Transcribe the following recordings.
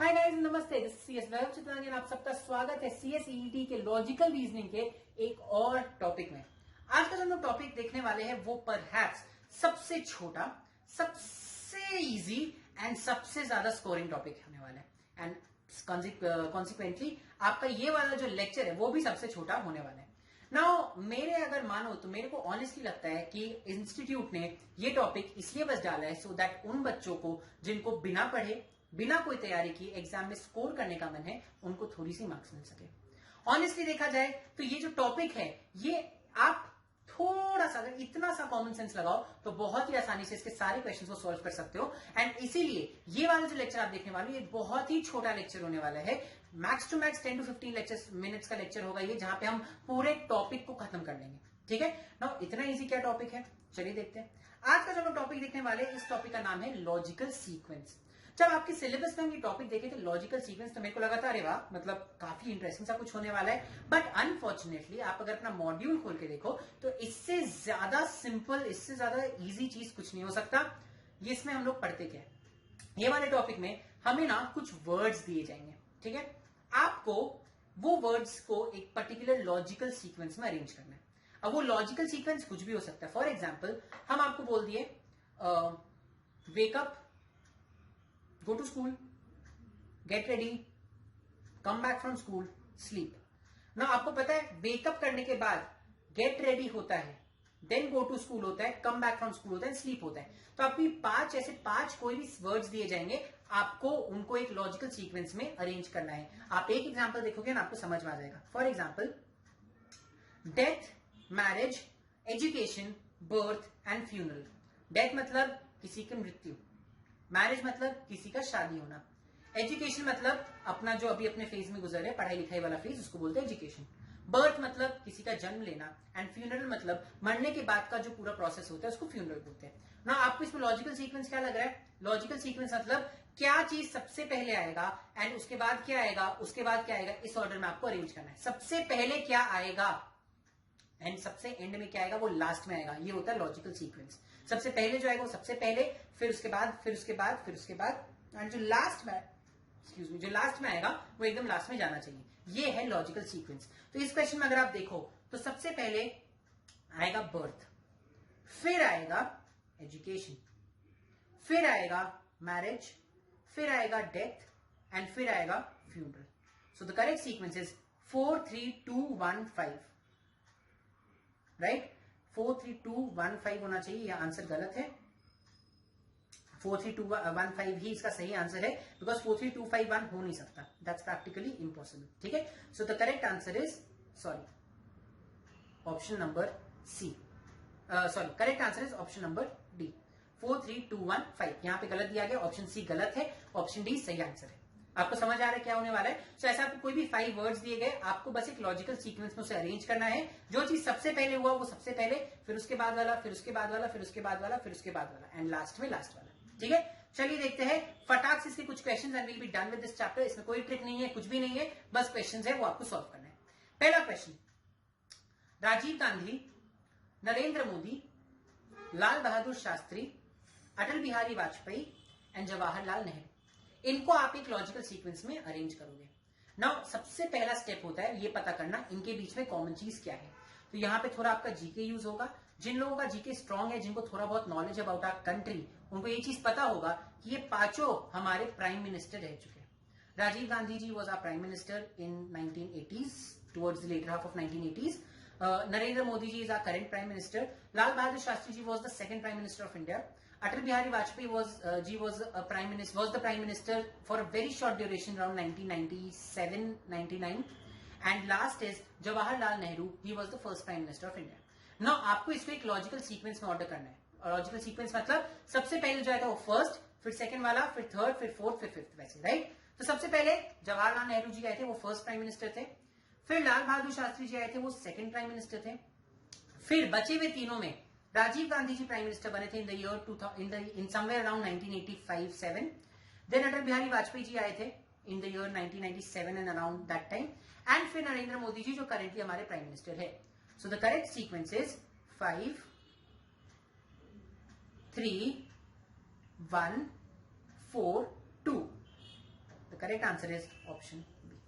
Hi guys, नमस्ते। This CS वैभव चितलानी, आप सबका स्वागत है सीएसईटी के लॉजिकल रीजनिंग के एक और टॉपिक में। आज का जो हम टॉपिक देखने वाले हैं वो परहैप्स सबसे छोटा, सबसे इजी एंड सबसे ज्यादा स्कोरिंग टॉपिक होने वाला है। एंड कॉन्सिक्वेंटली आपका ये वाला जो लेक्चर है वो भी सबसे छोटा होने वाला है। नाउ मेरे अगर मानो तो मेरे को ऑनेस्टली लगता है कि इंस्टीट्यूट ने ये टॉपिक इसलिए बस डाला है सो दैट उन बच्चों को जिनको बिना पढ़े, बिना कोई तैयारी की एग्जाम में स्कोर करने का मन है, उनको थोड़ी सी मार्क्स मिल सके। ऑनेस्टली देखा जाए तो ये जो टॉपिक है ये आप थोड़ा सा अगर इतना सा कॉमन सेंस लगाओ तो बहुत ही आसानी से इसके सारे क्वेश्चंस को सॉल्व कर सकते हो। एंड इसीलिए ये वाला जो लेक्चर आप देखने वाले हो ये बहुत ही छोटा लेक्चर होने वाला है। Max to max 10 to 15 minutes का लेक्चर होगा ये, जहां पे हम पूरे टॉपिक को खत्म कर लेंगे। ठीक है ना? इतना इजी क्या टॉपिक है, चलिए देखते हैं। आज का जो हम टॉपिक देखने वाले इस टॉपिक का नाम है लॉजिकल सीक्वेंस। जब आपकी सिलेबस में हम ये टॉपिक देखे थे लॉजिकल सीक्वेंस, तो मेरे को लगा था अरे वाह, मतलब काफी इंटरेस्टिंग सा कुछ होने वाला है। बट अनफॉर्चुनेटली आप अगर अपना मॉड्यूल खोल के देखो तो इससे ज्यादा सिंपल, इससे ज्यादा इजी चीज कुछ नहीं हो सकता। ये इसमें हम लोग पढ़ते क्या है, ये वाले टॉपिक में हमें ना कुछ वर्ड्स दिए जाएंगे। ठीक है, आपको वो वर्ड्स को एक पर्टिकुलर लॉजिकल सीक्वेंस में अरेंज करना है। अब वो लॉजिकल सीक्वेंस कुछ भी हो सकता है। फॉर एग्जाम्पल हम आपको बोल दिए wake up, go to school, get ready, come back from school, sleep। ना आपको पता है वेकअप करने के बाद गेट रेडी होता है, देन गो टू स्कूल होता है, कम बैक फ्रॉम स्कूल होता है, स्लीप होता है। तो आपको ऐसे पांच कोई भी वर्ड्स दिए जाएंगे, आपको उनको एक लॉजिकल सीक्वेंस में अरेंज करना है। आप एक एग्जांपल देखोगे ना आपको समझ में आ जाएगा। For example death, marriage, education, birth and funeral. Death मतलब किसी की मृत्यु, मैरिज मतलब किसी का शादी होना, एजुकेशन मतलब अपना जो अभी अपने फेज में गुजर है पढ़ाई लिखाई वाला फेज, उसको बोलते हैं एजुकेशन। बर्थ मतलब किसी का जन्म लेना, एंड फ्यूनरल मतलब मरने के बाद का जो पूरा प्रोसेस होता है उसको फ्यूनरल बोलते हैं ना। आपको इसमें लॉजिकल सीक्वेंस क्या लग रहा है? लॉजिकल सीक्वेंस मतलब क्या चीज सबसे पहले आएगा एंड उसके बाद क्या आएगा, उसके बाद क्या आएगा, इस ऑर्डर में आपको अरेंज करना है। सबसे पहले क्या आएगा एंड सबसे एंड में क्या आएगा, वो लास्ट में आएगा। ये होता है लॉजिकल सीक्वेंस। सबसे पहले जो आएगा वो सबसे पहले, फिर उसके बाद, फिर उसके बाद, फिर उसके बाद, एंड जो लास्ट में, एक्सक्यूज मी, जो लास्ट में आएगा वो एकदम लास्ट में जाना चाहिए। ये है लॉजिकल सीक्वेंस। तो इस क्वेश्चन में अगर आप देखो तो सबसे पहले आएगा बर्थ, फिर आएगा एजुकेशन, फिर आएगा मैरिज, फिर आएगा डेथ एंड फिर आएगा funeral. So the correct sequence is 4 3 2 1 5, right? 4 3 2 1 5 होना चाहिए। यह आंसर गलत है। 4 3 2 1 5 ही इसका सही आंसर है, बिकॉज 4 3 2 5 1 हो नहीं सकता, दैट्स प्रैक्टिकली इम्पॉसिबल। ठीक है, so the correct answer is option number C. Correct answer is option number D, 4 3 2 1 5। यहां पे गलत दिया गया, ऑप्शन सी गलत है, ऑप्शन डी सही आंसर है। आपको समझ आ रहा है क्या होने वाला है? सो ऐसा आपको कोई भी 5 वर्ड्स दिए गए, आपको बस एक लॉजिकल सीक्वेंस में उसे अरेंज करना है। जो चीज सबसे पहले हुआ वो सबसे पहले, फिर उसके बाद वाला, फिर उसके बाद वाला, फिर उसके बाद वाला, फिर उसके बाद वाला, एंड लास्ट में लास्ट वाला। ठीक है, चलिए देखते हैं फटाक से इसके कुछ questions and will be done with this chapter. इसमें कोई ट्रिक नहीं है, कुछ भी नहीं है, बस क्वेश्चंस है वो आपको सॉल्व करना है। पहला क्वेश्चन, राजीव गांधी, नरेंद्र मोदी, लाल बहादुर शास्त्री, अटल बिहारी वाजपेयी एंड जवाहरलाल नेहरू, इनको आप एक लॉजिकल सीक्वेंस में अरेंज करोगे। नाउ सबसे पहला स्टेप होता है ये पता करना इनके बीच में कॉमन चीज क्या है। तो यहां पे थोड़ा आपका जीके यूज होगा। जिन लोगों का जीके स्ट्रांग है, जिनको थोड़ा बहुत नॉलेज अबाउट आवर कंट्री, उनको ये चीज पता होगा कि ये पांचों हमारे प्राइम मिनिस्टर रह चुके हैं। Rajiv Gandhi ji was our prime minister in 1980s, towards the latter half of 1980s। Narendra Modi ji is our current prime minister. Lal Bahadur Shastri ji was the second prime minister of India. Atal Bihari Vajpayee was the prime minister for a very short duration around 1997-99. And last is Jawaharlal Nehru. He was the first prime minister of India. Now आपको इसको एक logical sequence में order करना है। और logical sequence मतलब सबसे पहले जो आएगा वो फर्स्ट, फिर सेकंड वाला, फिर थर्ड, फिर फोर्थ, फिर फिफ्थ, वैसे, राइट? तो सबसे पहले जवाहरलाल नेहरू जी आए थे, वो फर्स्ट प्राइम मिनिस्टर थे। फिर लाल बहादुर शास्त्री जी आए थे, वो सेकंड प्राइम मिनिस्टर थे। फिर बचे हुए तीनों में राजीव गांधी जी प्राइम मिनिस्टर बने थे in the year in somewhere around 1985-7। Then Atal Bihari Vajpayee ji आए थे in the year 1997 and around that time. And फिर नरेंद्र मोदी जी जो करेंटली हमारे प्राइम मिनिस्टर है। So the correct sequence is 5 3 1 4 2। The correct answer is option B.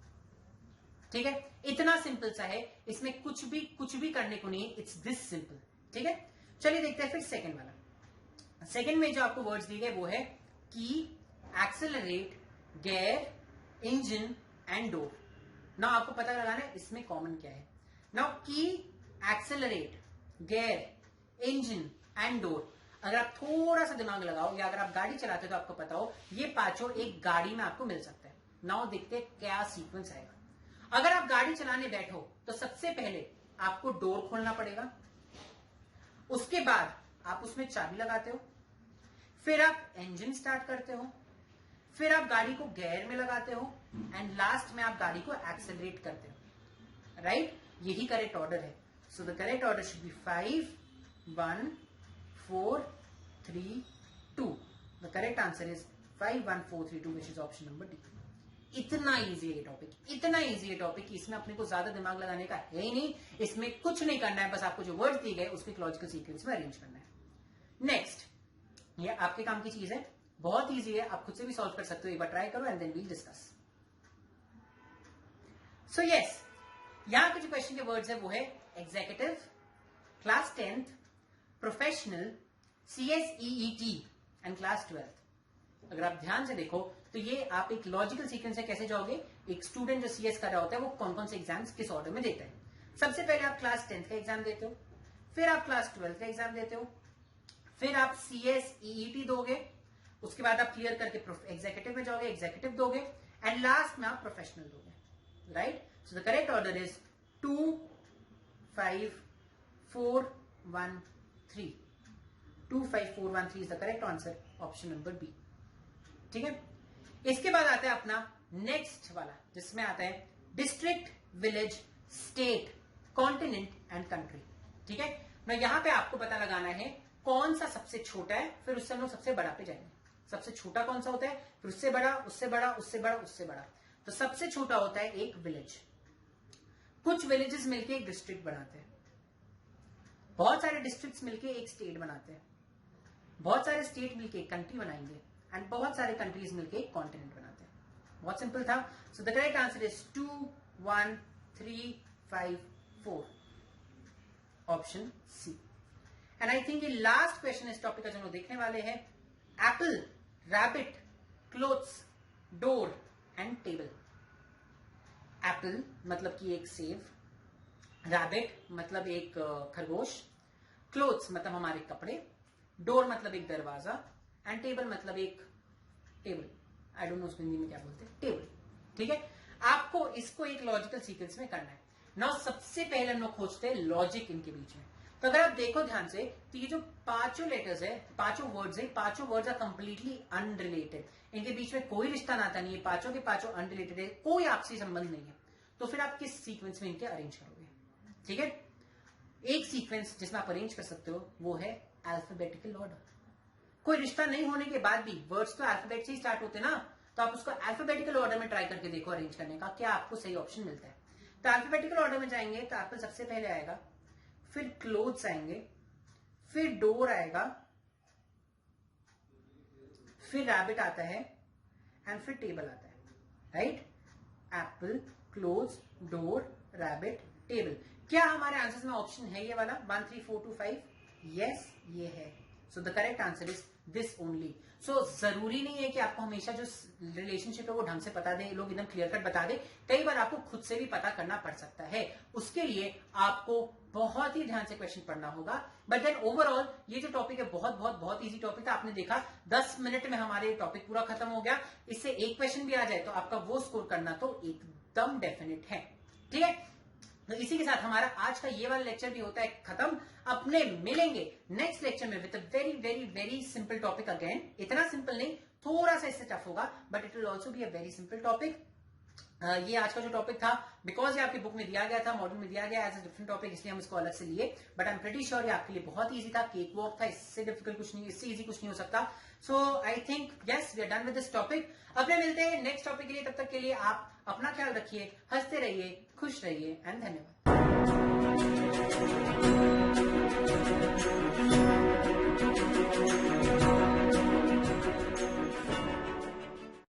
ठीक है, इतना सिंपल सा है, इसमें कुछ भी करने को नहीं, इट्स दिस सिंपल। ठीक है, चलिए देखते हैं फिर सेकंड वाला। सेकंड में जो आपको वर्ड्स दिए गए वो है की, accelerate, gear, engine and door. Now आपको पता लगाना है इसमें कॉमन क्या है। नाउ की, accelerate, gear, engine and door, अगर आप थोड़ा सा दिमाग लगाओ या अगर आप गाड़ी चलाते हो तो आपको पता हो ये पांचों एक गाड़ी में आपको मिल सकता है। नाउ देखते हैं क्या सीक्वेंस आएगा। अगर आप गाड़ी चलाने बैठो तो सबसे पहले आपको डोर खोलना पड़ेगा, उसके बाद आप उसमें चाबी लगाते हो, फिर आप इंजन स्टार्ट करते हो, फिर आप गाड़ी को गियर में लगाते हो एंड लास्ट में आप गाड़ी को एक्सेलरेट करते हो। राइट, यही करेक्ट ऑर्डर है। So the correct order should be 5 1 4 3 2। The correct answer is 5 1 4 3 2 which is option number D. इतना इजी है ये टॉपिक, इतना इजी है टॉपिक कि इसमें अपने को ज्यादा दिमाग लगाने का है ही नहीं। इसमें कुछ नहीं करना है, बस आपको जो वर्ड दिए गए उसको एक लॉजिकल सीक्वेंस में अरेंज करना है। नेक्स्ट, ये आपके काम की चीज है, बहुत इजी है, आप खुद से भी सॉल्व कर सकते हो। एक बार ट्राई करो and then we'll discuss. So yes, यहां पे जो क्वेश्चन के वर्ड्स है वो है executive, class 10th, professional, CSEET and class 12th। अगर आप ध्यान से देखो तो ये आप एक लॉजिकल सीक्वेंस है कैसे जाओगे। एक स्टूडेंट जो CS कर रहा होता है वो कौन कौन से एग्जाम्स किस ऑर्डर में देता है। सबसे पहले आप क्लास 10th का एग्जाम देते हो, फिर आप क्लास 12th का एग्जाम देते हो, फिर आप CSEET दोगे, उसके बाद आप क्लियर करके एग्जीक्यूटिव में जाओगे, एग्जीक्यूटिव दोगे एंड लास्ट में आप प्रोफेशनल दोगे। Right, so the correct order is 2 5 4 1 3। 2 5 4 1 3 is the correct answer, option number B. ठीक है, इसके बाद आता है अपना नेक्स्ट वाला जिसमें आता है district, village, state, continent and country. ठीक है, मैं यहां पे आपको पता लगाना है कौन सा सबसे छोटा है, फिर उससे हम लोग सबसे बड़ा पे जाएंगे। सबसे छोटा कौन सा होता है, फिर उससे बड़ा, उससे बड़ा, उससे बड़ा, उससे बड़ा। तो सबसे छोटा होता है एक विलेज। कुछ विलेजेस मिलके एक डिस्ट्रिक्ट बनाते हैं, बहुत सारे डिस्ट्रिक्ट्स मिलके एक स्टेट बनाते हैं, बहुत सारे स्टेट मिलके एक कंट्री बनाएंगे एंड बहुत सारे कंट्रीज मिलके एक कॉन्टिनेंट बनाते हैं। बहुत सिंपल था। So the correct answer is 2 1 3 5 4, option C. And I think ये लास्ट क्वेश्चन इस टॉपिक का जो हम लोग देखने वाले हैं, apple, rabbit, clothes, door and table. Apple मतलब कि एक सेब, रैबिट मतलब एक खरगोश, क्लोथ्स मतलब हमारे कपड़े, डोर मतलब एक दरवाजा एंड टेबल मतलब एक टेबल। आई डोंट नो उसको हिंदी में क्या बोलते हैं, टेबल। ठीक है, आपको इसको एक लॉजिकल सीक्वेंस में करना है। नाउ सबसे पहले हम लोग खोजते हैं लॉजिक इनके बीच में। तो अगर आप देखो ध्यान से तो ये जो पांचों लेटर्स है, पांचों वर्ड्स है, पांचों वर्ड्स आर कंप्लीटली अनरिलेटेड। इनके बीच में कोई रिश्ता नाता नहीं है, पांचों के पांचों अनरिलेटेड है, कोई आपसी संबंध नहीं है। तो फिर आप किस सीक्वेंस में इनके अरेंज करोगे। ठीक है, एक सीक्वेंस जिसमें आप अरेंज कर सकते हो वो है अल्फाबेटिकल ऑर्डर। कोई रिश्ता नहीं होने के बाद भी वर्ड्स तो अल्फाबेट से ही स्टार्ट होते हैं ना, तो आप उसको अल्फाबेटिकल ऑर्डर में ट्राई करके देखो अरेंज करने का, क्या आपको सही ऑप्शन मिलता है। तो अल्फाबेटिकल ऑर्डर में जाएंगे तो एप्पल सबसे पहले आएगा, फिर क्लोथ्स आएंगे, फिर डोर आएगा, फिर रैबिट आता है एंड फिर टेबल आता है। Right, Apple, clothes, door, rabbit, table. क्या हमारे आंसर्स में ऑप्शन है ये वाला 1 3 4 2 5? यस, ये है। So the correct answer is this only. So जरूरी नहीं है कि आपको हमेशा जो रिलेशनशिप है वो ढंग से बता दें, लोग एकदम क्लियर कट बता दें। कई बार आपको खुद से भी पता करना पड़ सकता है, उसके लिए आपको बहुत ही ध्यान से क्वेश्चन पढ़ना होगा। बट देन ओवरऑल ये जो टॉपिक है बहुत बहुत बहुत इजी टॉपिक था। आपने देखा 10 मिनट में हमारे टॉपिक पूरा खत्म हो गया। इससे एक क्वेश्चन भी आ जाए तो आपका वो स्कोर करना तो एकदम डेफिनेट है। ठीक है, तो इसी के साथ हमारा आज का ये वाला लेक्चर भी होता है खत्म। अपने मिलेंगे नेक्स्ट लेक्चर में with a very very very simple topic again. इतना सिंपल नहीं, थोड़ा सा इससे टफ होगा, but it will also be a very simple topic. ये आज का जो टॉपिक था, बिकॉज ये आपकी बुक में दिया गया था, मॉड्यूल में दिया गया एज अ डिफरेंट टॉपिक, इसलिए हम इसको अलग से लिए। But I am pretty sure ये आपके लिए बहुत इजी था, केक वॉक था, इससे डिफिकल्ट कुछ नहीं, इससे इजी कुछ नहीं हो सकता। So I think yes we are done with this topic. अपने मिलते हैं नेक्स्ट टॉपिक के लिए, तब तक के लिए आप अपना ख्याल रखिए, हंसते रहिए, खुश रहिए एंड धन्यवाद।